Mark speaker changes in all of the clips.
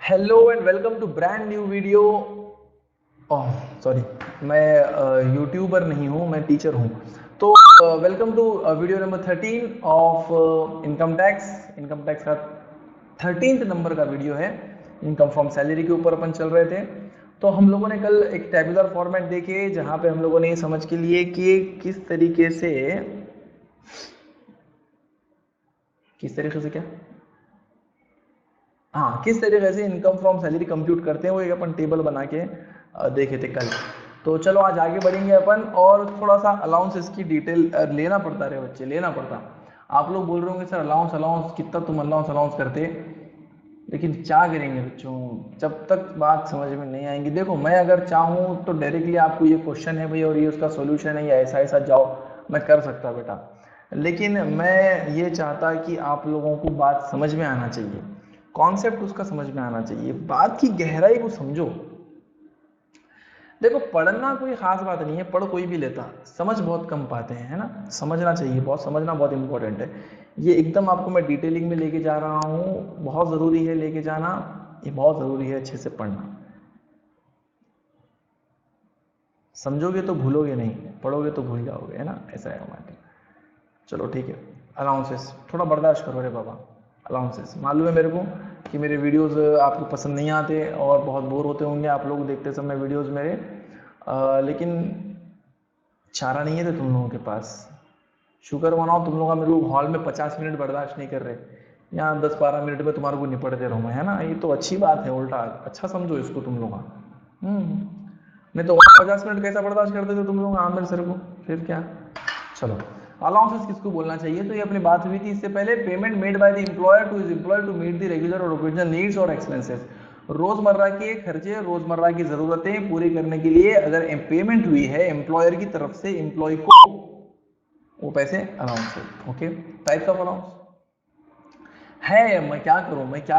Speaker 1: Hello and welcome to brand new video. Oh sorry, मैं YouTuber नहीं हूँ, मैं टीचर हूँ। तो welcome to video number 13 of income tax का 13th नंबर का वीडियो है। इनकम फ्रॉम सैलरी के ऊपर अपन चल रहे थे। तो हम लोगों ने कल एक टेबुलर फॉर्मेट देखे जहाँ पे हम लोगों ने ये समझ के लिए कि किस तरीके से क्या, हाँ, किस तरीके से इनकम फ्रॉम सैलरी कंप्यूट करते हैं वो एक अपन टेबल बना के देखे थे कल। तो चलो आज आगे बढ़ेंगे अपन और थोड़ा सा अलाउंसेस की डिटेल लेना पड़ता है बच्चे, लेना पड़ता। आप लोग बोल रहे होंगे सर अलाउंस अलाउंस कितना तुम अलाउंस अलाउंस करते, लेकिन क्या करेंगे बच्चों जब तक बात समझ में नहीं आएंगी। देखो मैं अगर चाहूँ तो डायरेक्टली आपको ये क्वेश्चन है भाई और ये उसका सॉल्यूशन है या ऐसा ऐसा जाओ, मैं कर सकता बेटा। लेकिन मैं ये चाहता कि आप लोगों को बात समझ में आना चाहिए, कॉन्सेप्ट उसका समझ में आना चाहिए, बात की गहराई को समझो। देखो पढ़ना कोई खास बात नहीं है, पढ़ कोई भी लेता, समझ बहुत कम पाते हैं, है ना। समझना चाहिए, बहुत समझना बहुत इंपॉर्टेंट है। ये एकदम आपको मैं डिटेलिंग में लेके जा रहा हूँ, बहुत ज़रूरी है लेके जाना, ये बहुत ज़रूरी है अच्छे से पढ़ना। समझोगे तो भूलोगे नहीं, पढ़ोगे तो भूल जाओगे, है ना, ऐसा है हमारे। चलो ठीक है। अलाउंसेस थोड़ा बर्दाश्त करो रे बाबा। अलाउंसेस मालूम है मेरे को कि मेरे वीडियोस आपको पसंद नहीं आते और बहुत बोर होते होंगे आप लोग देखते समय वीडियोस मेरे, लेकिन चारा नहीं है तो तुम लोगों के पास। शुक्र मनाओ तुम लोग मेरे को हॉल में 50 मिनट बर्दाश्त नहीं कर रहे, यहाँ 10-12 मिनट में तुम्हारे को निपट दे रहा हूँ मैं, है ना। ये तो अच्छी बात है, उल्टा अच्छा समझो इसको तुम लोग। नहीं तो 50 मिनट कैसा बर्दाश्त करते थे तुम लोग आमिर सर को, फिर क्या। चलो अलाउंसेस किसको बोलना चाहिए, तो ये अपनी बात हुई थी इससे पहले। Payment made by the employer to his employee to meet the regular और ओकेजनल नीड्स और एक्सपेंसेस। रोजमर्रा के खर्चे, रोजमर्रा की जरूरतें पूरी करने के लिए अगर पेमेंट हुई है एम्प्लॉयर की तरफ से एम्प्लॉय को, वो पैसे अलाउंस है। ओके, टाइप्स ऑफ अलाउंस है, मैं क्या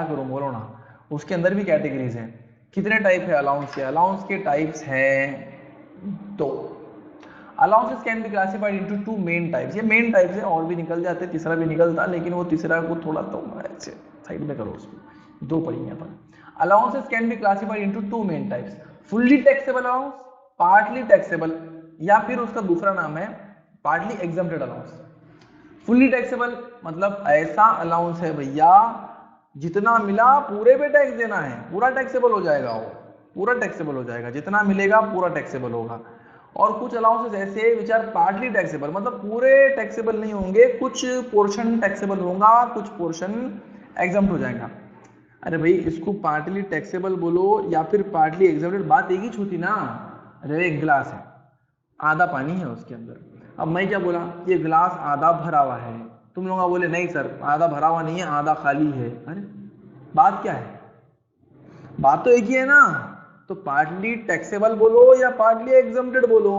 Speaker 1: करूं बोलो ना। उसके अंदर भी कैटेगरीज हैं। कितने टाइप है अलाउंस के, अलाउंस के टाइप्स हैं दो। Allowances can be classified into two main types, ये मेन टाइप्स है, और भी निकल जाते, तीसरा भी निकलता, लेकिन वो तीसरा को थोड़ा तो ऐसे साइड में करो, उसको दो पढ़ेंगे अपन। Allowances can be classified into two main types, fully taxable allowance, partly taxable, या फिर उसका दूसरा नाम है partly exempted allowance. Fully taxable मतलब ऐसा अलाउंस है भैया जितना मिला पूरे पे टैक्स देना है, पूरा टैक्सेबल हो जाएगा, वो पूरा टैक्सेबल हो जाएगा, जितना मिलेगा पूरा टैक्सेबल होगा। और कुछ अलाउंसेस ऐसे विच आर पार्टली टैक्सेबल, मतलब पूरे टैक्सेबल नहीं होंगे, कुछ पोर्शन टैक्सेबल होगा, कुछ पोर्शन एग्जम्प्ट हो जाएगा। अरे भाई इसको पार्टली टैक्सेबल बोलो या फिर पार्टली एग्जम्प्टेड, बात एक ही छूती ना। अरे एक गिलास है, आधा पानी है उसके अंदर, अब मैं क्या बोला, ये गिलास आधा भरा हुआ है, तुम लोग बोले नहीं सर आधा भरा हुआ नहीं है आधा खाली है। अरे बात क्या है, बात तो एक ही है ना। तो पार्टली टैक्सेबल बोलो या पार्टली एग्जम्प्टेड बोलो।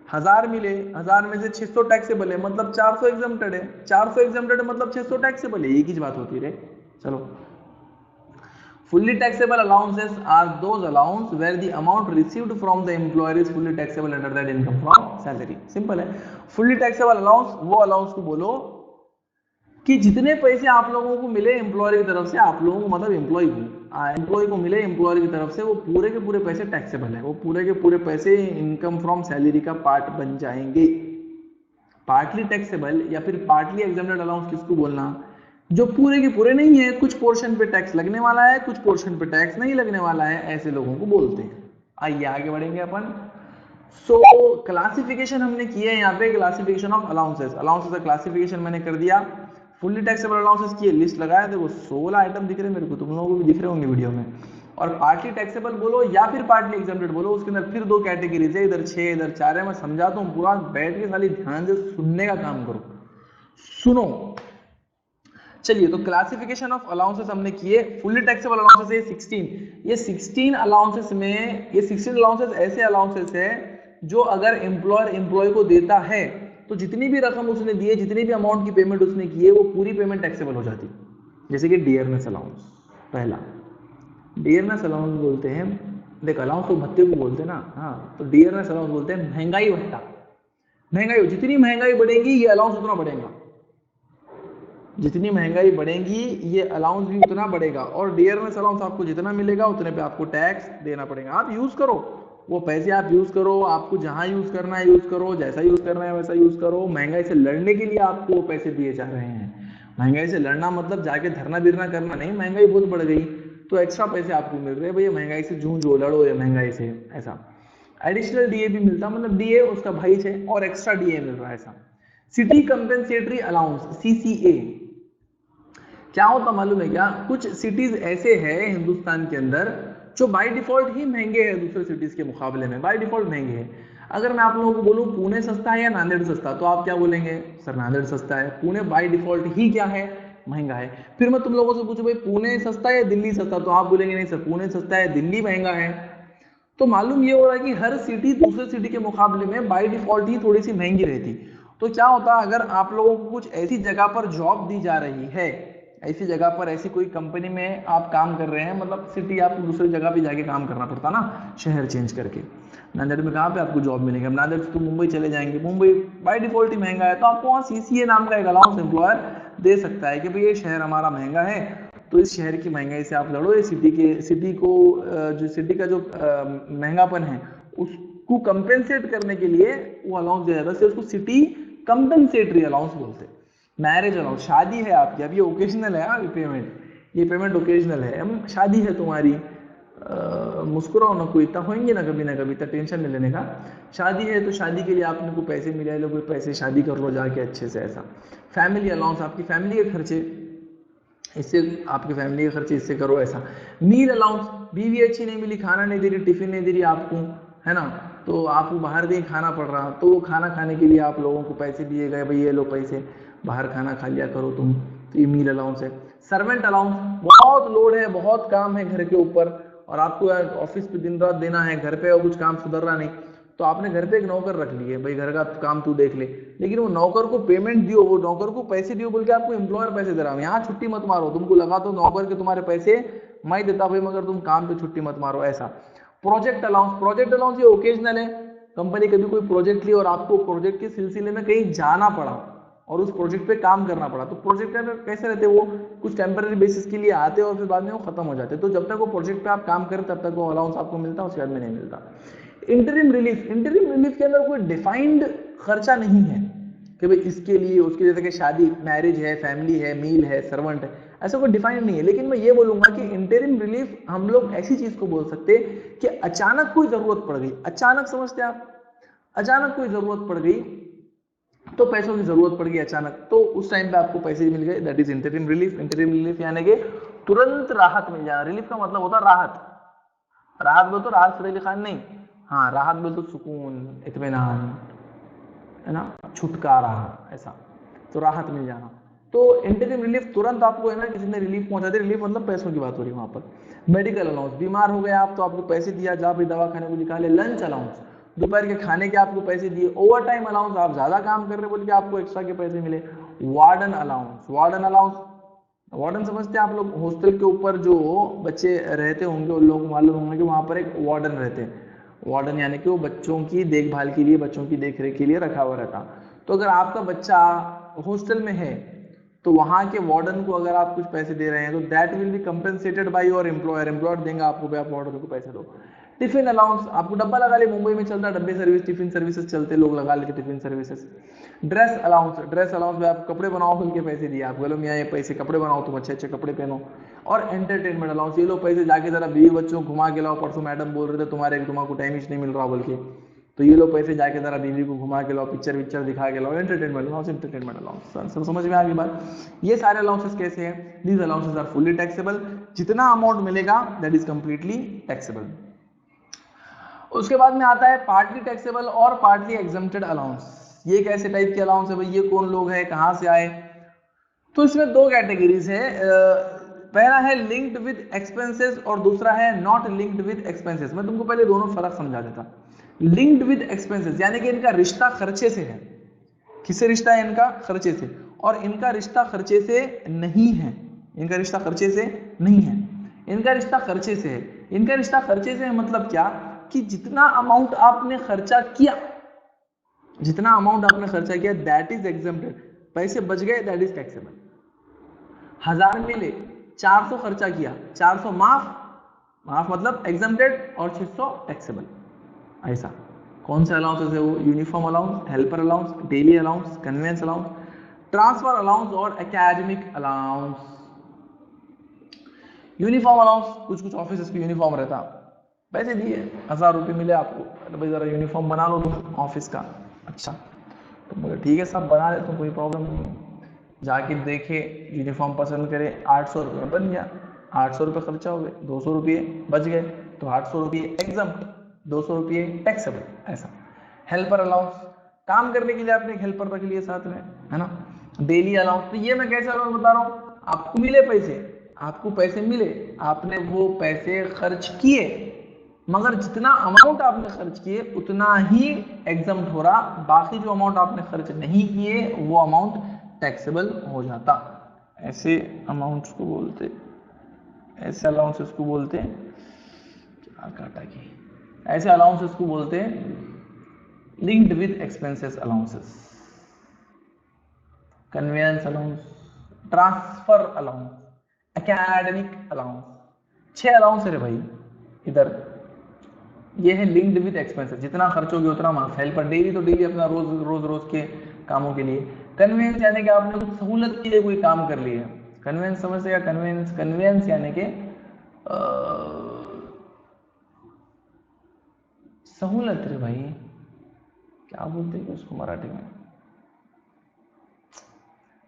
Speaker 1: 1000 मिले, 1000 में से 600 टैक्सेबल है, मतलब 400 एग्जम्प्टेड है, 400 एग्जम्प्टेड मतलब 600 टैक्सेबल है, एक ही बात होती है। चलो, fully taxable allowances are those allowance where the amount received from the employer is fully taxable under that income from salary, simple है। fully taxable allowance वो allowance को बोलो कि जितने पैसे आप लोगों को मिले एम्प्लॉयर की तरफ से, आप लोगों को मतलब एम्प्लॉय को मिले एम्प्लॉयर की तरफ से, वो पूरे के पूरे पैसे टैक्सेबल है, वो पूरे के पूरे पैसे इनकम फ्रॉम सैलरी का पार्ट बन जाएंगे। पार्टली टैक्सेबल या फिर पार्टली एग्जम्प्टेड अलाउंस किसको बोलना, जो पूरे के पूरे नहीं है, कुछ पोर्शन पे टैक्स लगने वाला है, कुछ पोर्शन पे टैक्स नहीं लगने वाला है, ऐसे लोगों को बोलते हैं। आइए आगे बढ़ेंगे अपन। सो क्लासिफिकेशन हमने किया है यहाँ पे, क्लासिफिकेशन ऑफ अलाउंसेस, अलाउंसेस का क्लासिफिकेशन मैंने कर दिया। फुल्ली टैक्सेबल अलाउंसेस की लिस्ट लगाया, देखो 16 आइटम दिख रहे हैं मेरे को, तुम लोगों को भी दिख रहे होंगे वीडियो में। और पार्टली टैक्सेबल बोलो या फिर पार्टली एग्जम्प्टेड बोलो, उसके अंदर फिर दो कैटेगरीज है, इधर 6 इधर 4 है। मैं समझाता हूँ पूरा, बैठ के खाली ध्यान से सुनने का काम करो, सुनो। चलिए तो क्लासिफिकेशन ऑफ अलाउंसेस हमने किए। फुल्ली टैक्सेबल अलाउंसेस है 16, ये 16 अलाउंसेस में, ये 16 अलाउंसेस ऐसे अलाउंसेस है जो अगर एम्प्लॉयर एम्प्लॉय को देता है तो जितनी भी रकम उसने दी है, जितनी भी अमाउंट की पेमेंट उसने की है, वो पूरी पेमेंट टैक्सेबल हो जाती है। जैसे कि डियरनेस अलाउंस, पहला डियरनेस अलाउंस बोलते हैं, देख अलाउंस तो भत्ते को बोलते हैं ना, हाँ, तो डियरनेस अलाउंस बोलते हैं महंगाई भत्ता। महंगाई, जितनी महंगाई बढ़ेगी ये अलाउंस उतना बढ़ेगा। जितनी महंगाई बढ़ेगी ये अलाउंस भी उतना बढ़ेगा, और डियरनेस अलाउंस आपको जितना मिलेगा उतने पे आपको टैक्स देना पड़ेगा। आप यूज करो वो पैसे, आप यूज करो, आपको जहां यूज करना है यूज करो, जैसा यूज करना है वैसा यूज करो। महंगाई से लड़ने के लिए आपको वो पैसे दिए जा रहे हैं। महंगाई से लड़ना मतलब जाके धरना बिरना करना नहीं, महंगाई बहुत बढ़ गई तो एक्स्ट्रा पैसे आपको मिल रहे हैं, भैया महंगाई से जूझो, लड़ो ये महंगाई से, ऐसा। एडिशनल डीए भी मिलता, मतलब डीए उसका भाई है और एक्स्ट्रा डीए मिल रहा है, ऐसा। सिटी कंपेंसेटरी अलाउंस, सीसीए, क्या होता मालूम है क्या? कुछ सिटीज ऐसे हैं हिंदुस्तान के अंदर जो बाय डिफॉल्ट ही महंगे हैं दूसरे सिटीज के मुकाबले में, बाय डिफॉल्ट महंगे हैं। अगर मैं आप लोगों को बोलूं पुणे सस्ता है या नांदेड़ सस्ता, तो आप क्या बोलेंगे? सर नांदेड़ सस्ता है, पुणे बाय डिफॉल्ट ही क्या है? महंगा है। फिर मैं तुम लोगों से पूछूं भाई पुणे सस्ता है या दिल्ली सस्ता, तो आप बोलेंगे नहीं सर पुणे सस्ता है, दिल्ली महंगा है। तो मालूम ये हो रहा है कि हर सिटी दूसरे सिटी के मुकाबले में बाय डिफॉल्ट ही थोड़ी सी महंगी रहती। तो क्या होता है, अगर आप लोगों को कुछ ऐसी जगह पर जॉब दी जा रही है, ऐसी जगह पर ऐसी कोई कंपनी में आप काम कर रहे हैं, मतलब सिटी आपको दूसरी जगह पे जाके काम करना पड़ता ना, शहर चेंज करके। नांदेड़ में कहाँ पे आपको जॉब मिलेगी? अब नांदेड़ से तो मुंबई चले जाएंगे, मुंबई बाय डिफॉल्ट ही महंगा है, तो आपको वहाँ सीसीए नाम का एक अलाउंस एम्प्लॉयर दे सकता है कि भाई ये शहर हमारा महंगा है, तो इस शहर की महंगाई से आप लड़ो, ये सिटी को जो सिटी का जो महंगापन है उसको कंपेंसेट करने के लिए वो अलाउंस दिया जाता है, उसको सिटी कंपेंसेटरी अलाउंस बोलते हैं। मैरिज अलाउंस, शादी है आपकी, अब ये ओकेजनल है, ये पेमेंट ओकेजनल है, अब शादी है तुम्हारी, मुस्कुराओ ना, कोई इतना होंगे ना कभी, इतना टेंशन नहीं लेने का। शादी है तो शादी के लिए आपने को पैसे मिले, लो कोई पैसे, शादी कर लो जाके अच्छे से, ऐसा। फैमिली अलाउंस, आपकी फैमिली के खर्चे, इससे आपकी फैमिली के खर्चे इससे करो, ऐसा। मील अलाउंस, बीवी अच्छी नहीं मिली, खाना नहीं दे रही, टिफिन नहीं दे रही आपको, है ना, तो आपको बाहर कहीं खाना पड़ रहा, तो वो खाना खाने के लिए आप लोगों को पैसे दिए गए, भाई ये लो पैसे, बाहर खाना खा लिया करो तुम, तो ये मील अलाउंस है। सर्वेंट अलाउंस, बहुत लोड है, बहुत काम है घर के ऊपर और आपको ऑफिस पे दिन रात देना है, घर पे कुछ काम सुधर रहा नहीं, तो आपने घर पे एक नौकर रख लिए, भाई घर का काम तू देख ले, लेकिन वो नौकर को पेमेंट दियो, वो नौकर को पैसे दियो बोल के आपको एम्प्लॉयर पैसे दे रहा है, यहाँ छुट्टी मत मारो, तुमको लगा तो नौकर के तुम्हारे पैसे मैं देता भाई, मगर तुम काम पे छुट्टी मत मारो, ऐसा। प्रोजेक्ट अलाउंस ये ओकेजनल है, कंपनी कभी कोई प्रोजेक्ट ली और आपको प्रोजेक्ट के सिलसिले में कहीं जाना पड़ा और उस प्रोजेक्ट पे काम करना पड़ा, तो प्रोजेक्ट कैसे रहते, वो कुछ टेम्पररी बेसिस के लिए आते और फिर बाद में वो खत्म हो जाते, तो जब तक वो प्रोजेक्ट पे आप काम करें तब तक वो अलाउंस आपको मिलता है, उसके बाद में नहीं मिलता। इंटरिम रिलीफ के अंदर कोई डिफाइंड खर्चा नहीं है कि भाई इसके लिए उसके, जैसे कि शादी, मैरिज है, फैमिली है, मील है, सर्वेंट है, ऐसा कोई डिफाइंड नहीं है। लेकिन मैं ये बोलूंगा कि इंटरिम रिलीफ हम लोग ऐसी चीज को बोल सकते कि अचानक कोई जरूरत पड़ गई, अचानक, समझते आप, अचानक कोई जरूरत पड़ गई, तो पैसों की जरूरत पड़ गई अचानक, तो उस टाइम पे आपको पैसे मिल गए, that is interim relief. Interim relief यानी कि तुरंत राहत मिल जाए। रिलीफ का मतलब होता है राहत, राहत बोल तो राहत फतेह अली खान नहीं, हाँ राहत बोल तो सुकून, इत्मीनान, है ना, छुटकारा, ऐसा, तो राहत मिल जाना। तो इंटरिम रिलीफ तुरंत आपको, है ना, किसी ने रिलीफ पहुंचा दे, रिलीफ मतलब पैसों की बात हो रही है वहां पर। मेडिकल अलाउंस, बीमार हो गए आप तो आपको पैसे दिया, जा भी दवा खाने को निकाले। लंच अलाउंस, दोपहर के खाने के आपको पैसे दिए। ओवर टाइम अलाउंस, आप ज्यादा काम कर रहे बोल के आपको एक्स्ट्रा के पैसे मिले। वार्डन अलाउंस, वार्डन समझते हैं आप लोग, हॉस्टल के ऊपर जो बच्चे रहते होंगे उन लोगों को मालूम होंगे कि वहां पर एक वार्डन रहते हैं। वार्डन यानी कि वो बच्चों की देखभाल के लिए, बच्चों की देखरेख के लिए रखा हुआ रहता। तो अगर आपका बच्चा हॉस्टल में है तो वहां के वार्डन को अगर आप कुछ पैसे दे रहे हैं तो that will be compensated by your employer, employer देंगे आपको, आप वार्डन को पैसे दो। टिफिन अलाउंस, आपको डब्बा लगा ले, मुंबई में चलता है डब्बे सर्विस, टिफिन सर्विसेज चलते, लोग लगा लेते टिफिन सर्विसेज। ड्रेस अलाउंस में आप कपड़े बनाओ बोल के पैसे दिए, आप बोलो मियाँ ये पैसे कपड़े बनाओ, तुम अच्छे अच्छे कपड़े पहनो। और एंटरटेनमेंट अलाउंस, ये लो पैसे जाके जरा बीवी बच्चों को घुमा के लाओ, परसों मैडम बोल रहे थे तुम्हारे टाइम ही नहीं मिल रहा बोल के, तो ये लो पैसे जाके जरा बीवी को घुमा के लाओ, पिक्चर विक्चर दिखा के लाओ। एंटरटेनमेंट अलाउंस, सब समझ में आ गई बात। ये सारे अलाउंसेस कैसे हैं? These allowances are fully taxable, जितना अमाउंट मिलेगा दैट इज कंप्लीटली टैक्सेबल। उसके बाद में आता है पार्टली टैक्सेबल और पार्टली एग्जम्प्टेड अलाउंस। ये कैसे टाइप के अलाउंस है भाई, ये कौन लोग हैं, कहां से आए? तो इसमें दो कैटेगरीज है, पहला है लिंक्ड विद एक्सपेंसेस और दूसरा है नॉट लिंक्ड विद एक्सपेंसेस। मैं तुमको पहले दोनों फर्क समझा देता। लिंक्ड विद एक्सपेंसेस यानी कि इनका रिश्ता खर्चे से है। किससे रिश्ता है इनका? खर्चे से। और इनका रिश्ता खर्चे से नहीं है, इनका रिश्ता खर्चे से नहीं है, इनका रिश्ता खर्चे से है। इनका रिश्ता खर्चे से है मतलब क्या कि जितना अमाउंट आपने खर्चा किया, जितना अमाउंट आपने खर्चा किया दैट इज एग्जम्प्टेड, पैसे बच गए दैट इज टैक्सेबल। 1000 मिले, 400 खर्चा किया, 400 माफ मतलब एग्जम्प्टेड और 600 टैक्सेबल। ऐसा कौन से अलाउंसेस है वो? Uniform allowance, helper allowance, daily allowance, convince allowance, transfer allowance और एकेडमिक अलाउंस। यूनिफॉर्म अलाउंस, कुछ कुछ ऑफिस की यूनिफॉर्म रहता, पैसे दिए, 1000 रुपये मिले आपको, अरे भाई जरा यूनिफॉर्म बना लो तुम ऑफिस का। अच्छा तो बोले ठीक है सब बना लेते हो, कोई प्रॉब्लम नहीं। जाके देखे यूनिफॉर्म पसंद करे, 800 रुपये बन गया, 800 रुपये खर्चा हो गए, 200 रुपये बच गए, तो 800 रुपये एग्जम्प्ट, 200 रुपये टैक्सेबल। ऐसा हेल्पर अलाउंस, काम करने के लिए आपने एक हेल्पर रख लिए साथ में, है ना। डेली अलाउंस, तो ये मैं कैसे अलाउंस बता रहा हूँ, आपको मिले पैसे, आपको पैसे मिले, आपने वो पैसे खर्च किए, मगर जितना अमाउंट आपने खर्च किए उतना ही एग्जम्प्ट हो रहा, बाकी जो अमाउंट आपने खर्च नहीं किए वो अमाउंट टैक्सेबल हो जाता। ऐसे अमाउंट्स को बोलते, ऐसे अलाउंसेस को बोलते हैं, क्या काटा की, ऐसे अलाउंसेस को बोलते हैं linked with expenses allowances, convince allowance, transfer allowance, academic allowance. 6 allowance है रे भाई इधर, ये है लिंक्ड विद एक्सपेंसेस, जितना खर्च होगी उतना माफ। हेल्पर डेली तो डेली अपना रोज के कामों के लिए। कन्वेंस यानी कि आपने कुछ सहूलत के लिए कोई काम कर लिया, कन्वेंस समझते हैं? कन्वेंस, कन्वेंस यानी कि सहूलत रे भाई, क्या बोलते हैं उसको मराठी में,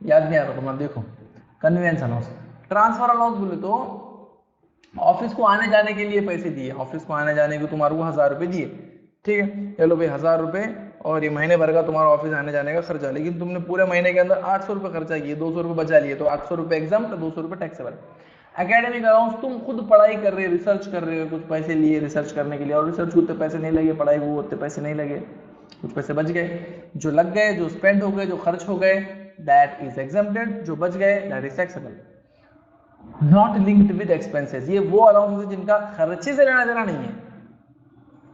Speaker 1: याद नहीं आ रहा तुम्हारा, देखो कन्वेंस अलाउंस। ट्रांसफर अलाउंस बोले तो ऑफिस को आने जाने के लिए पैसे दिए, ऑफिस को आने जाने को तुम्हारे को 1000 रुपये दिए, ठीक है, चलो भाई 1000 रुपये और ये महीने भर का तुम्हारा ऑफिस आने जाने का खर्चा, लेकिन तुमने पूरे महीने के अंदर 800 रुपये खर्चा किए, 200 रुपये बचा लिए, तो 800 रुपये एग्जाम, 200 रुपये टैक्सेबल। एकेडमिक अलाउंस, तुम खुद पढ़ाई कर रहे हो, रिसर्च कर रहे हो, कुछ पैसे लिए रिसर्च करने के लिए, और रिसर्च को उतने पैसे नहीं लगे, पढ़ाई को उतने पैसे नहीं लगे, कुछ पैसे बच गए, जो लग गए, जो स्पेंड हो गए, जो खर्च हो गए, दैट इज एग्जम्प्टेड, जो बच गए that is taxable. Not linked with expenses, ये वो अलाउंस है जिनका खर्चे से लेना देना नहीं है,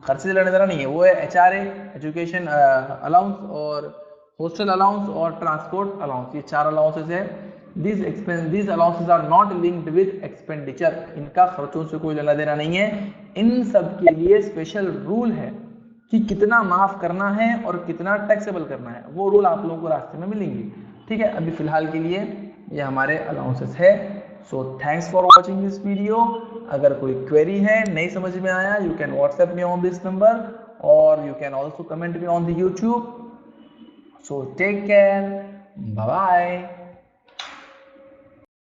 Speaker 1: खर्चे से लेना देना नहीं है, वो है एचआरए, एजुकेशन अलाउंस, और हॉस्टल अलाउंस और ट्रांसपोर्ट अलाउंस, ये 4 अलाउंसेस है। these allowances are not linked with expenditure, इनका खर्चों से कोई लेना देना नहीं है। इन सब के लिए स्पेशल रूल है कि कितना माफ करना है और कितना टैक्सेबल करना है, वो रूल आप लोगों को रास्ते में मिलेंगे, ठीक है। अभी फिलहाल के लिए ये हमारे अलाउंसेस है। So thanks for watching this video. अगर कोई क्वेरी है, नहीं समझ में आया, you can WhatsApp me on this number और you can also comment me on the YouTube. So take care, bye bye.